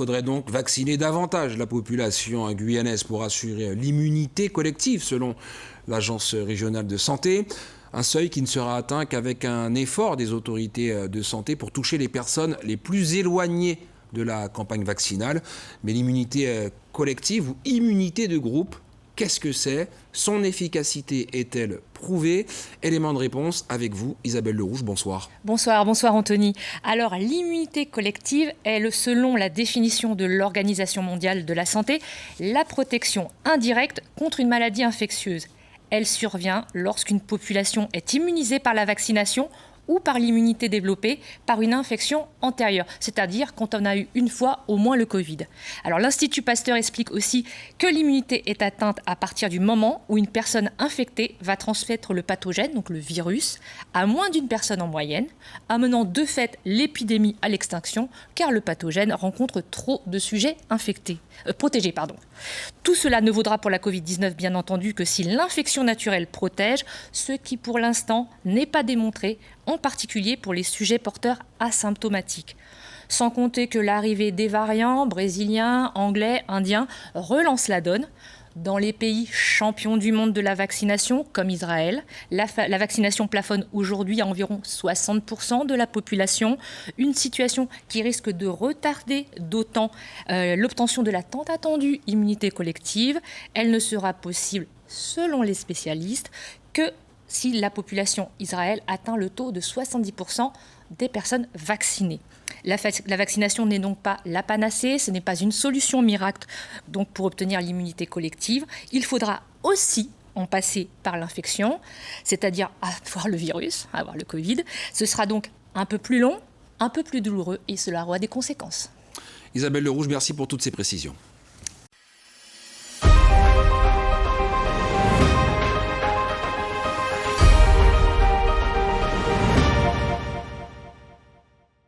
faudrait donc vacciner davantage la population guyanaise pour assurer l'immunité collective, selon l'Agence régionale de santé. Un seuil qui ne sera atteint qu'avec un effort des autorités de santé pour toucher les personnes les plus éloignées de la campagne vaccinale. Mais l'immunité collective ou immunité de groupe, qu'est-ce que c'est? Son efficacité est-elle prouvée? Élément de réponse avec vous, Isabelle Lerouge, bonsoir. Bonsoir Anthony. Alors, l'immunité collective est, selon la définition de l'Organisation mondiale de la santé, la protection indirecte contre une maladie infectieuse. Elle survient lorsqu'une population est immunisée par la vaccination ou par l'immunité développée par une infection antérieure, c'est-à-dire quand on a eu une fois au moins le Covid. Alors l'Institut Pasteur explique aussi que l'immunité est atteinte à partir du moment où une personne infectée va transmettre le pathogène, donc le virus, à moins d'une personne en moyenne, amenant de fait l'épidémie à l'extinction, car le pathogène rencontre trop de sujets protégés. Tout cela ne vaudra pour la Covid-19, bien entendu, que si l'infection naturelle protège, ce qui pour l'instant n'est pas démontré, en particulier pour les sujets porteurs asymptomatiques. Sans compter que l'arrivée des variants brésiliens, anglais, indiens relance la donne. Dans les pays champions du monde de la vaccination, comme Israël, la vaccination plafonne aujourd'hui à environ 60% de la population, une situation qui risque de retarder d'autant l'obtention de la tant attendue immunité collective. Elle ne sera possible, selon les spécialistes, que si la population Israël atteint le taux de 70% des personnes vaccinées. La vaccination n'est donc pas la panacée, ce n'est pas une solution miracle donc pour obtenir l'immunité collective. Il faudra aussi en passer par l'infection, c'est-à-dire avoir le virus, avoir le Covid. Ce sera donc un peu plus long, un peu plus douloureux et cela aura des conséquences. Isabelle Lerouge, merci pour toutes ces précisions.